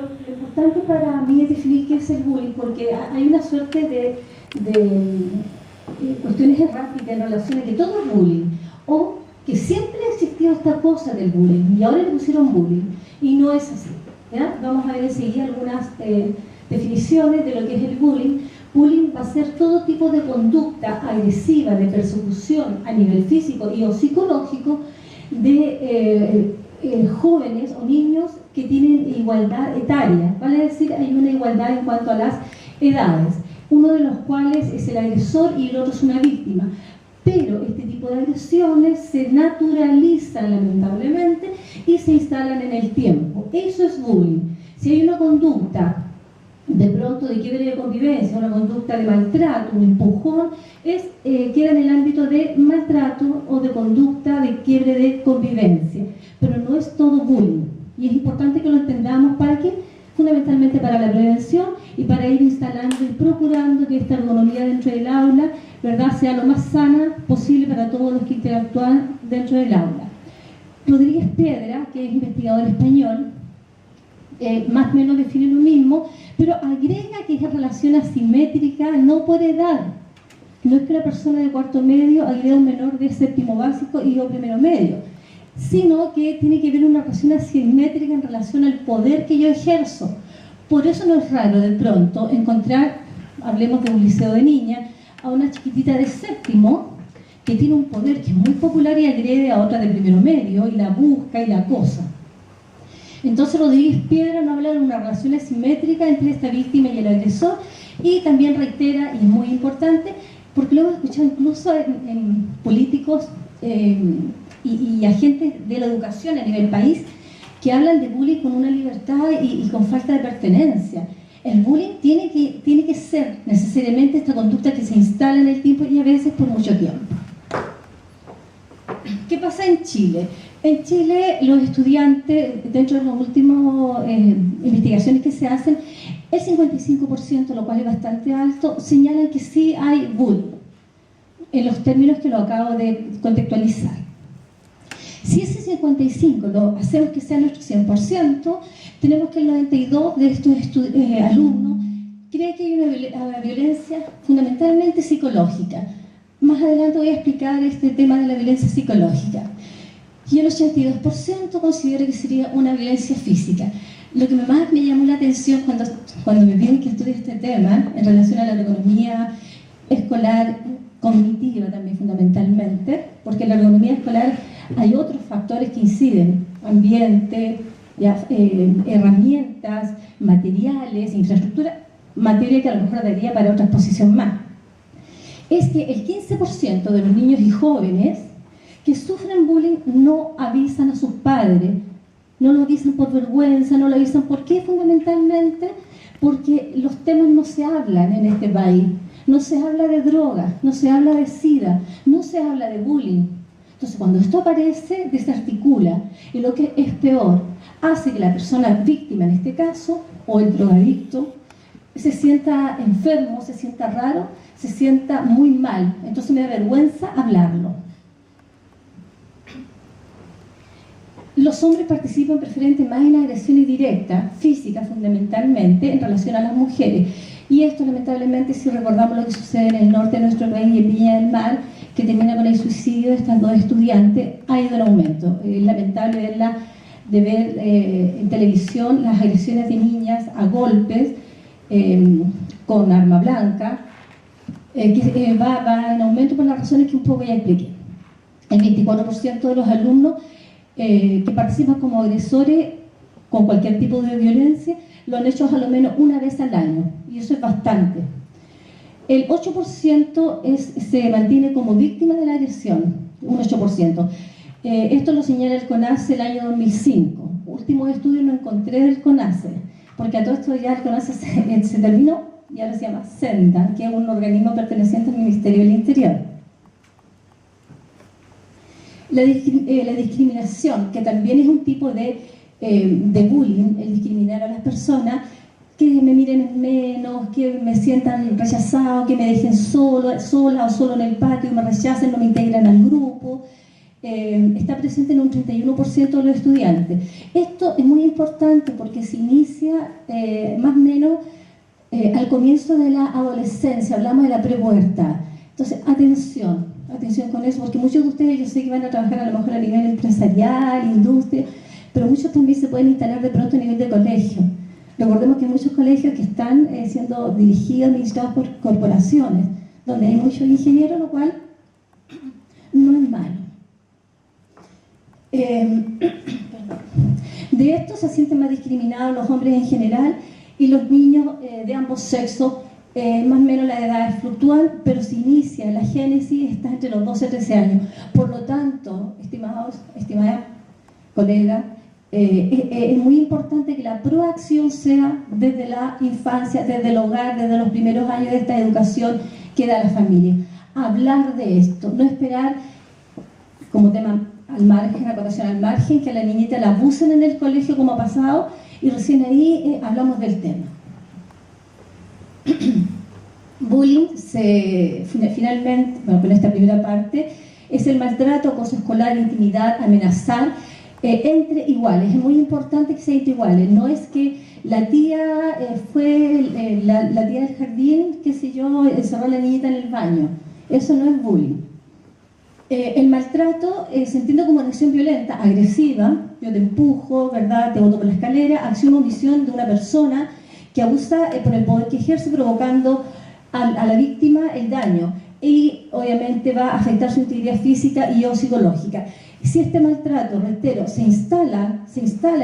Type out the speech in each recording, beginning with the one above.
Lo importante para mí es definir qué es el bullying, porque hay una suerte de cuestiones erráticas en relación a que todo es bullying, o que siempre ha existido esta cosa del bullying, y ahora le pusieron bullying, y no es así, ¿ya? Vamos a ver enseguida algunas definiciones de lo que es el bullying. Bullying va a ser todo tipo de conducta agresiva, de persecución a nivel físico y o psicológico de jóvenes o niños que tienen igualdad etaria, vale decir, hay una igualdad en cuanto a las edades, uno de los cuales es el agresor y el otro es una víctima. Pero este tipo de agresiones se naturalizan lamentablemente y se instalan en el tiempo. Eso es bullying. Si hay una conducta de pronto de quiebre de convivencia, una conducta de maltrato, un empujón, queda en el ámbito de maltrato o de conducta de quiebre de convivencia. Pero no es todo bullying. Y es importante que lo entendamos para que, fundamentalmente para la prevención y para ir instalando y procurando que esta ergonomía dentro del aula, ¿verdad?, sea lo más sana posible para todos los que interactúan dentro del aula. Rodríguez Piedra, que es investigador español, más o menos define lo mismo, pero agrega que es relación asimétrica, no por edad. No es que una persona de cuarto medio agrega a un menor de séptimo básico y yo primero medio, sino que tiene que ver una relación asimétrica en relación al poder que yo ejerzo. Por eso no es raro de pronto encontrar, hablemos de un liceo de niñas, a una chiquitita de séptimo que tiene un poder que es muy popular y agrede a otra de primero medio y la busca y la acosa. Entonces Rodríguez Piedra nos habla de una relación asimétrica entre esta víctima y el agresor, y también reitera, y es muy importante, porque lo hemos escuchado incluso en políticos y agentes de la educación a nivel país, que hablan de bullying con una libertad y con falta de pertenencia. El bullying tiene que ser necesariamente esta conducta que se instala en el tiempo y a veces por mucho tiempo. ¿Qué pasa en Chile? En Chile los estudiantes, dentro de las últimas investigaciones que se hacen, el 55%, lo cual es bastante alto, señalan que sí hay bullying, en los términos que lo acabo de contextualizar. Si ese 55 lo hacemos que sea nuestro 100%, tenemos que el 92% de estos alumnos cree que hay una violencia fundamentalmente psicológica. Más adelante voy a explicar este tema de la violencia psicológica. Y el 82% considera que sería una violencia física. Lo que más me llamó la atención cuando me piden que estudie este tema, en relación a la ergonomía escolar, cognitiva también fundamentalmente, porque en la ergonomía escolar hay otros factores que inciden, ambiente, herramientas, materiales, infraestructura, materia que a lo mejor daría para otra exposición más. Es que el 15% de los niños y jóvenes que sufren bullying no avisan a sus padres, no lo avisan por vergüenza, no lo avisan. ¿Por qué? Fundamentalmente porque los temas no se hablan en este país. No se habla de drogas, no se habla de SIDA, no se habla de bullying. Entonces, cuando esto aparece, desarticula, y lo que es peor, hace que la persona víctima, en este caso, o el drogadicto, se sienta enfermo, se sienta raro, se sienta muy mal. Entonces me da vergüenza hablarlo. Los hombres participan preferentemente más en agresiones directas, físicas fundamentalmente, en relación a las mujeres. Y esto, lamentablemente, si recordamos lo que sucede en el norte de nuestro país y en Viña del Mar, que termina con el suicidio de estas dos estudiantes, ha ido en aumento. Es lamentable ver en televisión las agresiones de niñas a golpes con arma blanca, que va en aumento por las razones que un poco ya expliqué. El 24% de los alumnos que participan como agresores con cualquier tipo de violencia lo han hecho a lo menos una vez al año, y eso es bastante. El 8% se mantiene como víctima de la agresión, un 8%. Esto lo señala el CONACE el año 2005. Últimos estudios no encontré del CONACE, porque a todo esto ya el CONACE se terminó y ahora se llama SENDA, que es un organismo perteneciente al Ministerio del Interior. La discriminación, que también es un tipo de bullying, el discriminar a las personas, que me miren en menos, que me sientan rechazado, que me dejen sola o solo en el patio, me rechacen, no me integran al grupo. está presente en un 31% de los estudiantes. Esto es muy importante porque se inicia más o menos al comienzo de la adolescencia, hablamos de la prepubertad. Entonces, atención con eso, porque muchos de ustedes yo sé que van a trabajar a lo mejor a nivel empresarial, industria, pero muchos también se pueden instalar de pronto a nivel de colegio. Recordemos que hay muchos colegios que están siendo dirigidos, administrados por corporaciones, donde hay muchos ingenieros, lo cual no es malo. De esto se sienten más discriminados los hombres en general y los niños de ambos sexos, más o menos las edades fluctúan, pero se inicia, la génesis está entre los 12 y 13 años. Por lo tanto, estimadas colegas, es muy importante que la proacción sea desde la infancia, desde el hogar, desde los primeros años de esta educación que da la familia. Hablar de esto, no esperar como tema al margen, acotación al margen, que a la niñita la abusen en el colegio como ha pasado, y recién ahí hablamos del tema. Bullying, finalmente, bueno, con esta primera parte, es el maltrato, acoso escolar, intimidad, amenazar, entre iguales. Es muy importante que sea entre iguales. No es que la tía fue la tía del jardín, qué sé yo, encerró a la niñita en el baño. Eso no es bullying. El maltrato se entiende como una acción violenta, agresiva. Yo te empujo, ¿verdad? Te boto por la escalera. Acción o omisión de una persona que abusa por el poder que ejerce, provocando a la víctima el daño. Y obviamente va a afectar su integridad física y o psicológica. Si este maltrato, reitero, se instala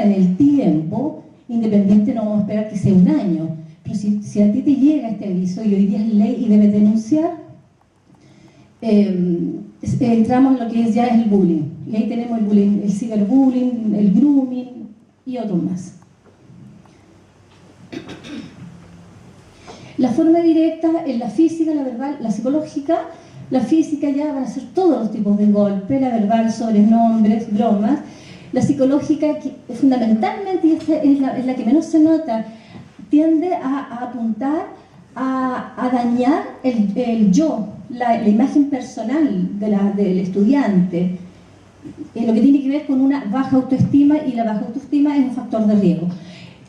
en el tiempo, independiente, no vamos a esperar que sea un año, pero si a ti te llega este aviso y hoy día es ley y debes denunciar, entramos en lo que ya es el bullying. Y ahí tenemos el bullying, el ciberbullying, el grooming y otros más. La forma directa es la física, la verbal, la psicológica. La física ya van a ser todos los tipos de golpe, la verbal, sobrenombres, bromas. La psicológica, que fundamentalmente, y esta es la que menos se nota, tiende a apuntar a dañar el yo, la imagen personal del estudiante, lo que tiene que ver con una baja autoestima, y la baja autoestima es un factor de riesgo,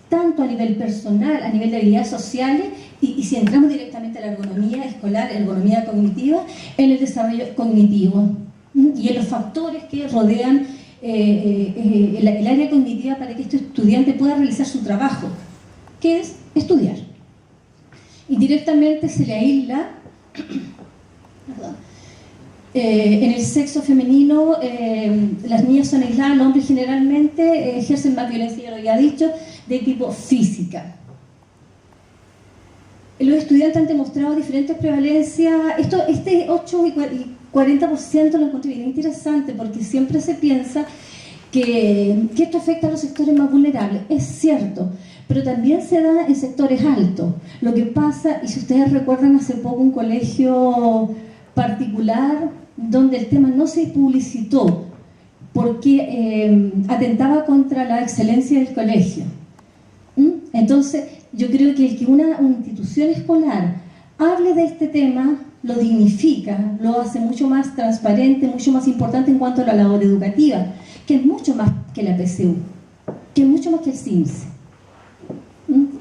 tanto a nivel personal, a nivel de habilidades sociales, y si entramos directamente a la ergonomía escolar, ergonomía cognitiva, en el desarrollo cognitivo y en los factores que rodean el área cognitiva para que este estudiante pueda realizar su trabajo, que es estudiar. Indirectamente se le aísla. En el sexo femenino, las niñas son aisladas, los hombres generalmente ejercen más violencia, ya lo había dicho, de tipo física. Los estudiantes han demostrado diferentes prevalencias. Este 8 y 40% lo encontré bien interesante, porque siempre se piensa que esto afecta a los sectores más vulnerables. Es cierto, pero también se da en sectores altos. Lo que pasa, y si ustedes recuerdan hace poco un colegio particular donde el tema no se publicitó porque atentaba contra la excelencia del colegio. Entonces, yo creo que el que una institución escolar hable de este tema lo dignifica, lo hace mucho más transparente, mucho más importante en cuanto a la labor educativa, que es mucho más que la PSU, que es mucho más que el CIMSE,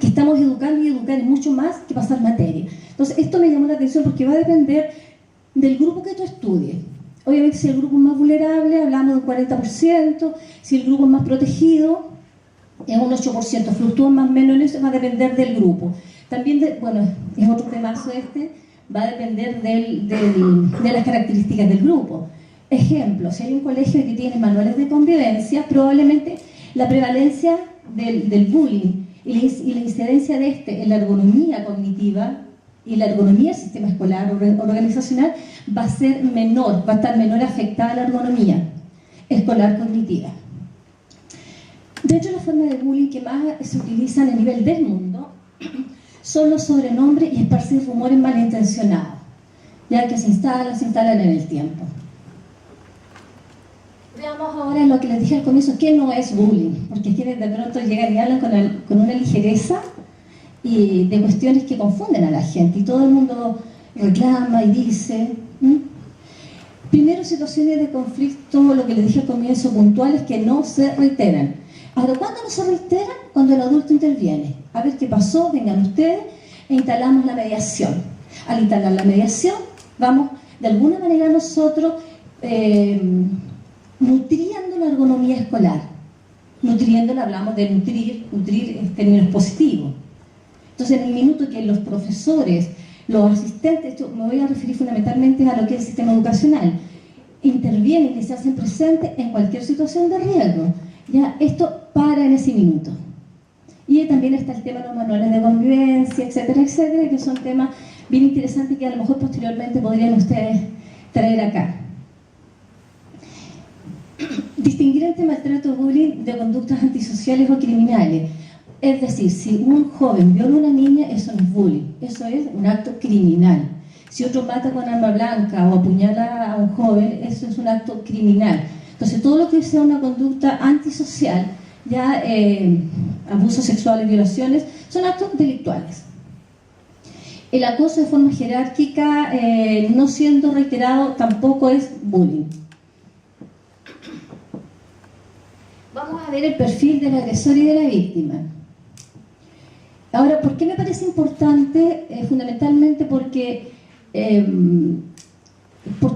que estamos educando, y educar es mucho más que pasar materia. Entonces, esto me llamó la atención porque va a depender del grupo que tú estudies. Obviamente, si el grupo es más vulnerable, hablamos de un 40%, si el grupo es más protegido, es un 8%, fluctúa más o menos en eso, va a depender del grupo. También, bueno, es otro temazo va a depender de las características del grupo. Ejemplo, si hay un colegio que tiene manuales de convivencia, probablemente la prevalencia del bullying y la incidencia de en la ergonomía cognitiva y la ergonomía del sistema escolar organizacional va a ser menor, va a estar menor afectada la ergonomía escolar cognitiva. De hecho, las formas de bullying que más se utilizan a nivel del mundo son los sobrenombres y esparcir rumores malintencionados, ya que se instalan en el tiempo. Veamos ahora lo que les dije al comienzo, que no es bullying, porque quienes de pronto llegan y hablan con una ligereza y de cuestiones que confunden a la gente, y todo el mundo reclama y dice. Primero, situaciones de conflicto, lo que les dije al comienzo, puntuales que no se reiteran. Ahora, ¿cuándo no se reiteran? Cuando el adulto interviene. A ver qué pasó, vengan ustedes e instalamos la mediación. Al instalar la mediación, vamos de alguna manera nosotros nutriendo la ergonomía escolar. Nutriéndola, hablamos de nutrir en términos positivos. Entonces, en el minuto que los profesores, los asistentes, esto me voy a referir fundamentalmente a lo que es el sistema educacional, intervienen y se hacen presentes en cualquier situación de riesgo. Ya, esto para en ese minuto. Y también está el tema de los manuales de convivencia, etcétera, etcétera, que son temas bien interesantes que a lo mejor posteriormente podrían ustedes traer acá. Distinguir entre maltrato o bullying de conductas antisociales o criminales. Es decir, si un joven viola a una niña, eso no es bullying, eso es un acto criminal. Si otro mata con arma blanca o apuñala a un joven, eso es un acto criminal. Entonces, todo lo que sea una conducta antisocial, ya abusos sexuales, violaciones, son actos delictuales. El acoso de forma jerárquica, no siendo reiterado, tampoco es bullying. Vamos a ver el perfil del agresor y de la víctima. Ahora, ¿por qué me parece importante? Fundamentalmente porque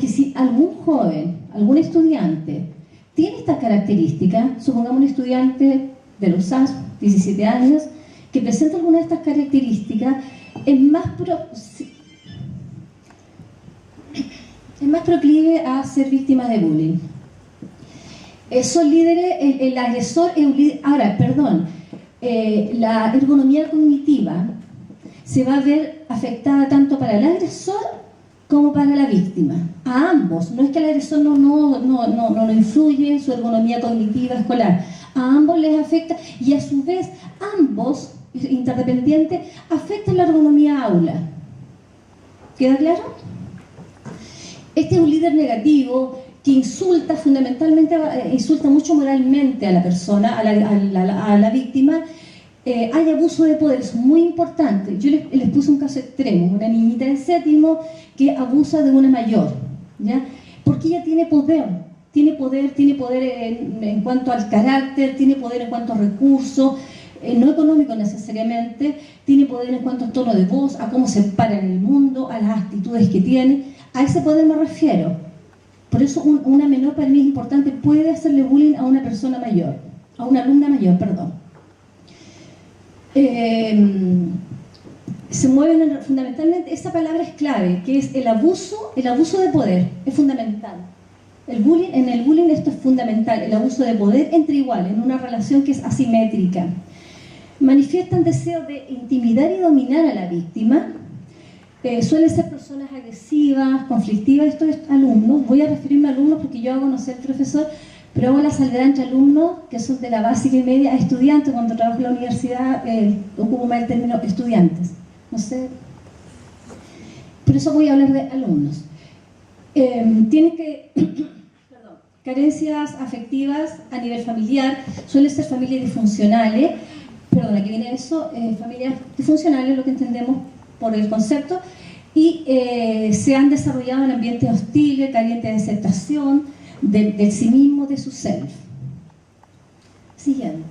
si algún joven, algún estudiante tiene esta característica, supongamos un estudiante de los SAS, 17 años, que presenta alguna de estas características, es más proclive a ser víctima de bullying. Son líderes, el agresor es un líder. Ahora, perdón, la ergonomía cognitiva se va a ver afectada tanto para el agresor como para la víctima, a ambos. No es que el agresor no influye en su ergonomía cognitiva escolar, a ambos les afecta y a su vez ambos, interdependientes, afectan la ergonomía aula. ¿Queda claro? Este es un líder negativo que insulta fundamentalmente, insulta mucho moralmente a la persona, a la víctima. Hay abuso de poder, es muy importante. Yo les puse un caso extremo, una niñita de 7º que abusa de una mayor, ¿ya? Porque ella tiene poder en cuanto al carácter, tiene poder en cuanto a recursos, no económicos necesariamente, tiene poder en cuanto al tono de voz, a cómo se para en el mundo, a las actitudes que tiene. A ese poder me refiero. Por eso una menor para mí es importante, puede hacerle bullying a una persona mayor, a una alumna mayor, perdón. Se mueven fundamentalmente, esa palabra es clave, que es el abuso de poder, es fundamental. En el bullying esto es fundamental, el abuso de poder entre iguales, en una relación que es asimétrica. Manifiestan deseo de intimidar y dominar a la víctima. Suelen ser personas agresivas, conflictivas. Esto es alumnos, voy a referirme a alumnos porque yo hago, no sé el profesor, pero hago la salvedad entre alumnos que son de la básica y media a estudiantes. Cuando trabajo en la universidad ocupo más el término estudiantes, no sé, por eso voy a hablar de alumnos. Tienen que carencias afectivas a nivel familiar, suelen ser familias disfuncionales, perdón, aquí viene eso, familias disfuncionales, lo que entendemos por el concepto, y se han desarrollado en ambientes hostiles, carentes de aceptación del sí mismo, de su self. Siguiente.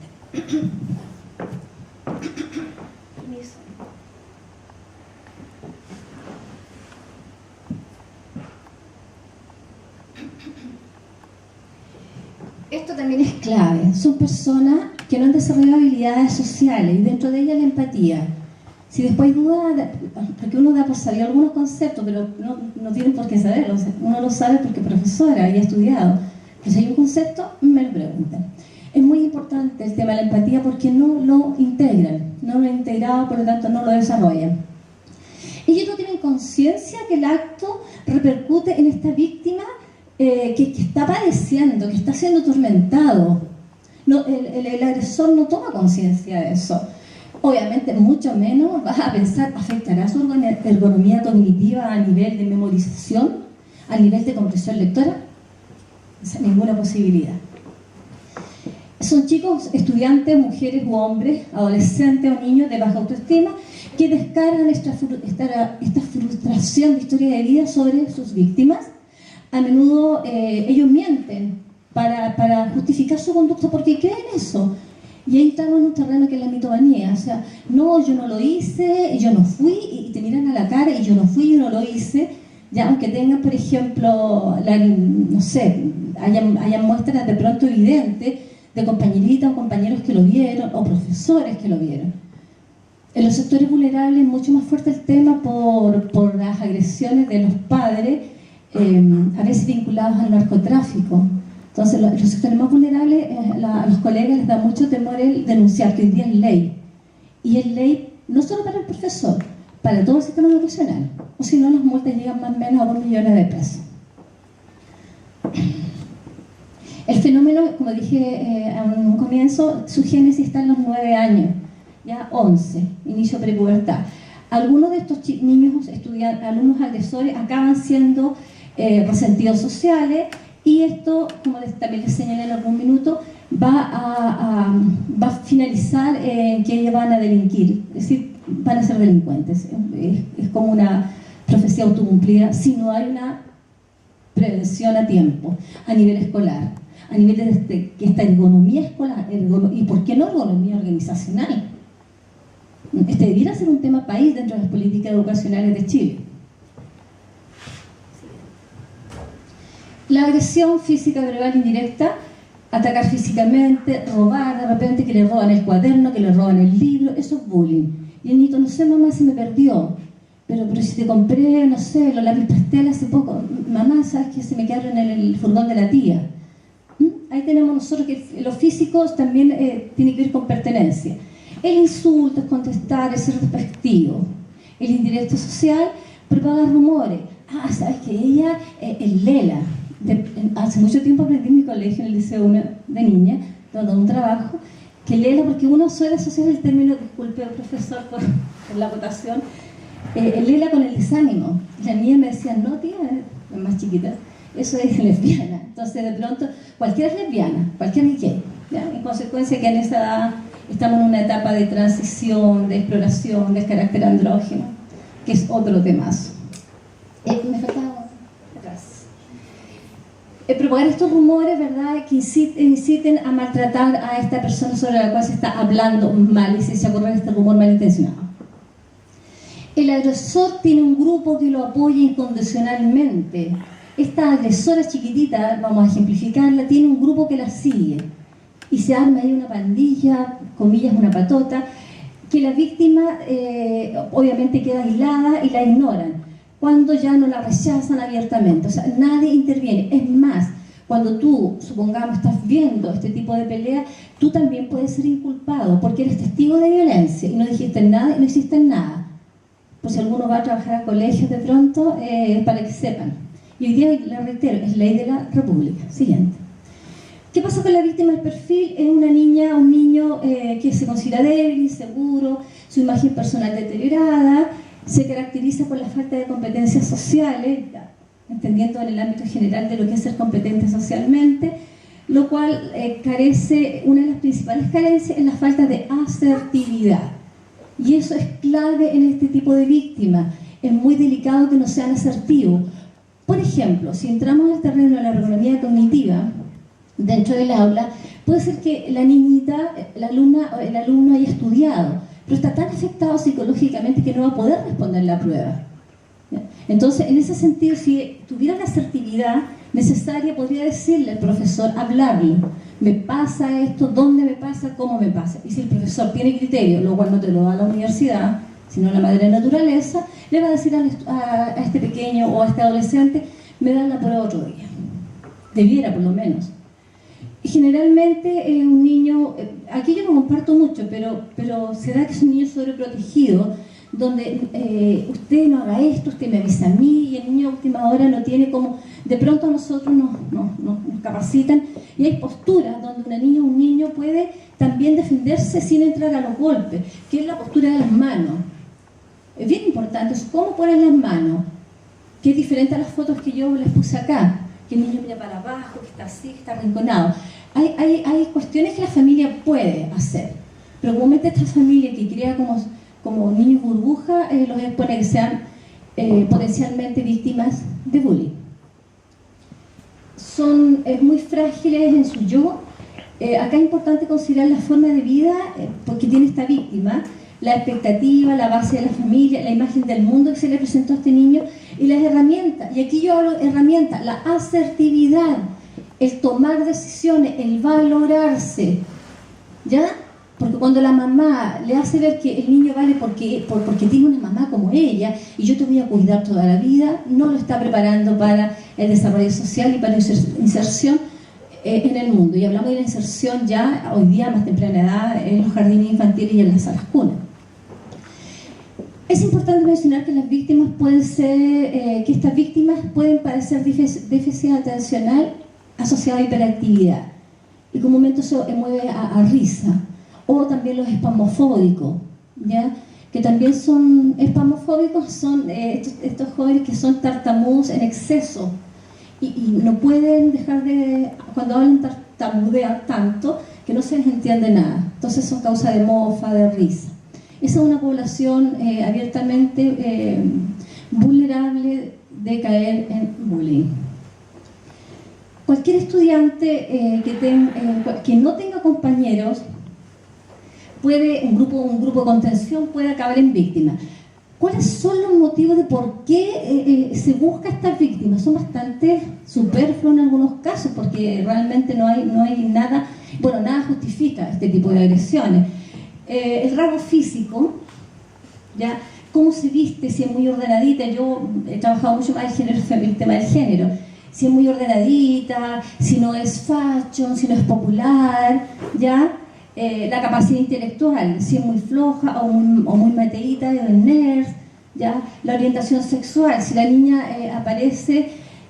Esto también es clave. Son personas que no han desarrollado habilidades sociales y dentro de ellas la empatía. Si después hay duda, porque uno da por saber algunos conceptos, pero no tienen por qué saberlo. O sea, uno lo sabe porque es profesora y ha estudiado. Pero si hay un concepto, me lo preguntan. Es muy importante el tema de la empatía porque no lo integran, no lo han integrado, por lo tanto no lo desarrollan. Ellos no tienen conciencia que el acto repercute en esta víctima que está padeciendo, que está siendo atormentado. No, el agresor no toma conciencia de eso. Obviamente, mucho menos vas a pensar, afectará su ergonomía cognitiva a nivel de memorización, a nivel de comprensión lectora. O sea, ninguna posibilidad. Son chicos, estudiantes, mujeres u hombres, adolescentes o niños de baja autoestima que descargan esta frustración de historia de vida sobre sus víctimas, a menudo ellos mienten para justificar su conducta porque creen eso. Y ahí estamos en un terreno que es la mitomanía, o sea, no, yo no lo hice, yo no fui, y te miran a la cara y yo no fui, yo no lo hice, ya aunque tengan, por ejemplo, no sé, hayan muestras de pronto evidentes de compañeritas o compañeros que lo vieron, o profesores que lo vieron. En los sectores vulnerables es mucho más fuerte el tema por las agresiones de los padres, a veces vinculados al narcotráfico. Entonces, los sectores más vulnerables, a los colegas les da mucho temor el denunciar, que hoy día es ley. Y es ley no solo para el profesor, para todo el sistema educacional. O si no, las multas llegan más o menos a 2 millones de pesos. El fenómeno, como dije a un comienzo, su génesis está en los 9 años, ya 11, inicio prepubertad. Algunos de estos niños, alumnos agresores, acaban siendo resentidos sociales. Y esto, como también les señalé en algún minuto, va a finalizar en que ellos van a delinquir, es decir, van a ser delincuentes. Es como una profecía autocumplida si no hay una prevención a tiempo, a nivel escolar, a nivel de esta ergonomía escolar, y ¿por qué no ergonomía organizacional? Este debiera ser un tema país dentro de las políticas educacionales de Chile. La agresión física, verbal, indirecta, atacar físicamente, robar, de repente que le roban el cuaderno, que le roban el libro, eso es bullying. Y el niño, no sé, mamá, se me perdió, pero si te compré, no sé, los lápiz pastel hace poco, mamá, ¿sabes que se me quedaron en el furgón de la tía? Ahí tenemos nosotros que los físicos también tiene que ver con pertenencia. El insulto es contestar, es ser despectivo. El indirecto social propaga rumores. Ah, ¿sabes que ella es Lela? Hace mucho tiempo aprendí en mi colegio, en el liceo de niña, donde un trabajo, que Lela, porque uno suele asociar el término, disculpe profesor por la votación, Lela con el desánimo. La niña me decía, no tía, la más chiquita, eso es lesbiana. Entonces de pronto, cualquiera es lesbiana, cualquiera es gay, ¿ya? En consecuencia que en esa edad estamos en una etapa de transición, de exploración del carácter andrógeno, que es otro temazo. Me faltaba atrás. Propagar estos rumores, ¿verdad?, que inciten a maltratar a esta persona sobre la cual se está hablando mal y se correr este rumor malintencionado. El agresor tiene un grupo que lo apoya incondicionalmente. Esta agresora chiquitita, vamos a ejemplificarla, tiene un grupo que la sigue. Y se arma ahí una pandilla, comillas, una patota, que la víctima obviamente queda aislada y la ignoran, cuando ya no la rechazan abiertamente, o sea, nadie interviene. Es más, cuando tú, supongamos, estás viendo este tipo de pelea, tú también puedes ser inculpado, porque eres testigo de violencia y no dijiste nada y no hiciste nada. Por si alguno va a trabajar a colegios de pronto, para que sepan. Y hoy día, le reitero, es ley de la República. Siguiente. ¿Qué pasa con la víctima del perfil? Es una niña o un niño que se considera débil, inseguro, su imagen personal deteriorada, se caracteriza por la falta de competencias sociales, entendiendo en el ámbito general de lo que es ser competente socialmente, lo cual carece, una de las principales carencias es la falta de asertividad. Y eso es clave en este tipo de víctimas. Es muy delicado que no sean asertivos. Por ejemplo, si entramos al terreno de la ergonomía cognitiva, dentro del aula, puede ser que la niñita, la alumna o el alumno haya estudiado, pero está tan afectado psicológicamente que no va a poder responder la prueba. ¿Ya? Entonces, en ese sentido, si tuviera la asertividad necesaria, podría decirle al profesor, hablarle. Me pasa esto, ¿dónde me pasa? ¿Cómo me pasa? Y si el profesor tiene criterio, lo cual no te lo da la universidad, sino la madre naturaleza, le va a decir a este pequeño o a este adolescente, me dan la prueba otro día. Debiera, por lo menos. Y generalmente un niño, aquí yo no comparto mucho, pero se da que es un niño sobreprotegido, donde usted no haga esto, usted me avisa a mí, y el niño a última hora no tiene como, de pronto a nosotros nos capacitan, y hay posturas donde una niña o un niño puede también defenderse sin entrar a los golpes, que es la postura de las manos. Es bien importante, es cómo ponen las manos, que es diferente a las fotos que yo les puse acá, que el niño mira para abajo, que está así, que está arrinconado. Hay cuestiones que la familia puede hacer, pero comúnmente esta familia que crea como niños burbuja, los expone a que sean potencialmente víctimas de bullying. son muy frágiles en su yo. Acá es importante considerar la forma de vida porque tiene esta víctima, la expectativa, la base de la familia, la imagen del mundo que se le presentó a este niño y las herramientas. Y aquí yo hablo de herramientas, la asertividad, el tomar decisiones, el valorarse, ¿ya? Porque cuando la mamá le hace ver que el niño vale porque tiene una mamá como ella y yo te voy a cuidar toda la vida, no lo está preparando para el desarrollo social y para la inserción en el mundo. Y hablamos de la inserción ya hoy día a más temprana edad en los jardines infantiles y en las salas cunas. Es importante mencionar que las víctimas pueden ser, que estas víctimas pueden padecer déficit atencional asociado a hiperactividad y comúnmente eso mueve a risa, o también los espasmofóbicos, ¿ya? Que también son espasmofóbicos, son estos jóvenes que son tartamudos en exceso y no pueden dejar de, cuando hablan tartamudear tanto que no se les entiende nada, entonces son causa de mofa, de risa. Esa es una población abiertamente vulnerable de caer en bullying. Cualquier estudiante que no tenga compañeros, un grupo de contención puede acabar en víctima. ¿Cuáles son los motivos de por qué se busca estas víctimas? Son bastante superfluos en algunos casos, porque realmente no hay nada, bueno, nada justifica este tipo de agresiones. El rasgo físico, ¿ya? Cómo se viste, si es muy ordenadita. Yo he trabajado mucho más el tema del género. Si es muy ordenadita, si no es fashion, si no es popular, ¿ya? La capacidad intelectual, si es muy floja o muy mateíta, el nerd, ¿ya? La orientación sexual, si la niña aparece,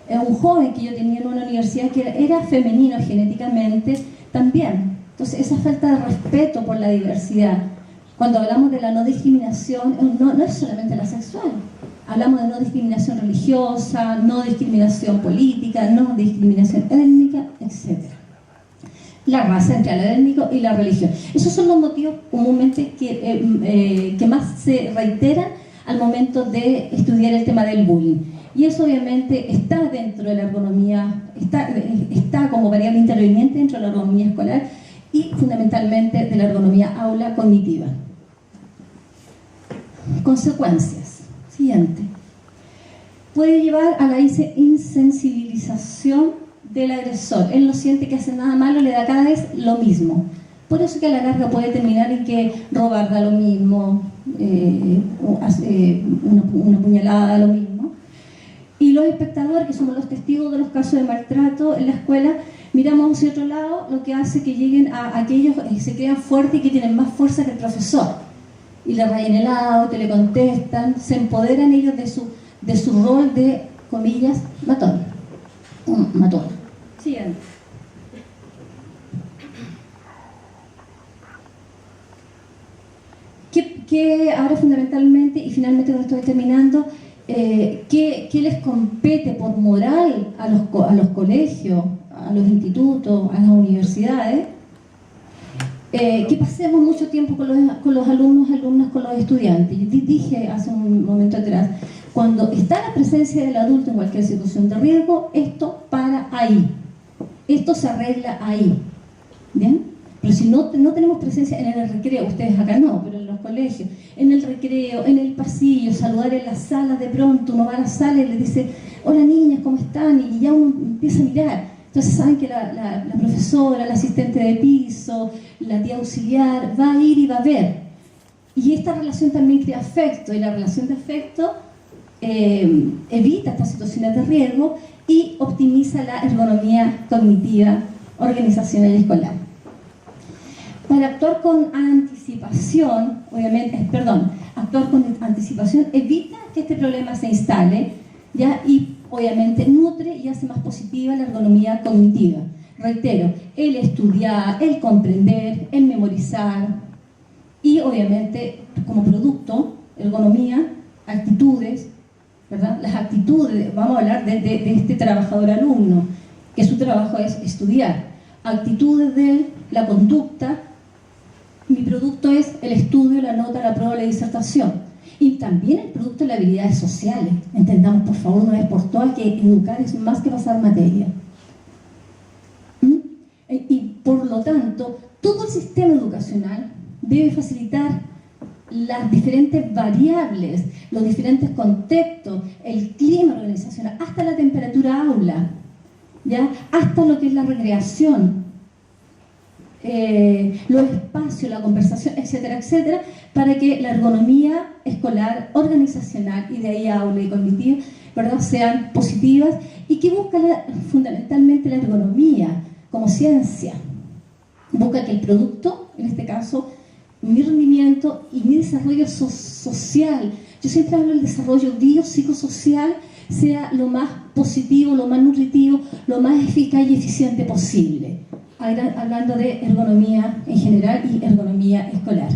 un joven que yo tenía en una universidad que era femenino genéticamente, también. Entonces, esa falta de respeto por la diversidad. Cuando hablamos de la no discriminación, no es solamente la sexual. Hablamos de no discriminación religiosa, no discriminación política, no discriminación étnica, etc. La raza entre el étnico y la religión. Esos son los motivos comúnmente que más se reiteran al momento de estudiar el tema del bullying. Y eso obviamente está dentro de la ergonomía, está como variable interviniente dentro de la ergonomía escolar y fundamentalmente de la ergonomía aula cognitiva. Consecuencias. Siguiente. Puede llevar a la insensibilización del agresor. Él no siente que hace nada malo, le da cada vez lo mismo. Por eso que a la larga puede terminar en que robar da lo mismo, una puñalada da lo mismo. Y los espectadores, que somos los testigos de los casos de maltrato en la escuela, miramos hacia otro lado, lo que hace que lleguen a aquellos que se crean fuertes y que tienen más fuerza que el profesor. Y le rayan el auto, le contestan, se empoderan ellos de su rol de, comillas, matón. Matón. Siguiente. ¿Qué ahora fundamentalmente, y finalmente lo estoy terminando, qué les compete por moral a los colegios, a los institutos, a las universidades? Que pasemos mucho tiempo con los alumnos, alumnas, con los estudiantes. Yo dije hace un momento atrás, cuando está la presencia del adulto en cualquier situación de riesgo, esto para ahí. Esto se arregla ahí. ¿Bien? Pero si no tenemos presencia en el recreo, ustedes acá no, pero en los colegios, en el recreo, en el pasillo, saludar en la sala, de pronto uno va a la sala y le dice, hola niñas, ¿cómo están? Y ya uno empieza a mirar. Entonces saben que la profesora, la asistente de piso, la tía auxiliar va a ir y va a ver. Y esta relación también crea afecto, y la relación de afecto evita estas situaciones de riesgo y optimiza la ergonomía cognitiva organizacional y escolar. Para actuar con anticipación, actuar con anticipación evita que este problema se instale, ¿ya? Y obviamente nutre y hace más positiva la ergonomía cognitiva. Reitero, el estudiar, el comprender, el memorizar y obviamente como producto, ergonomía, actitudes, ¿verdad? Las actitudes, vamos a hablar de este trabajador alumno, que su trabajo es estudiar. Actitudes de la conducta, mi producto es el estudio, la nota, la prueba, la disertación. Y también el producto de las habilidades sociales. Entendamos, por favor, una vez por todas que educar es más que pasar materia. Por lo tanto, todo el sistema educacional debe facilitar las diferentes variables, los diferentes contextos, el clima organizacional, hasta la temperatura aula, ¿ya? Hasta lo que es la recreación, los espacios, la conversación, etcétera, etcétera, para que la ergonomía escolar, organizacional y de ahí aula y cognitiva, ¿verdad?, sean positivas y que busca fundamentalmente la ergonomía como ciencia. Busca que el producto, en este caso, mi rendimiento y mi desarrollo social, yo siempre hablo del desarrollo biopsicosocial, sea lo más positivo, lo más nutritivo, lo más eficaz y eficiente posible, hablando de ergonomía en general y ergonomía escolar.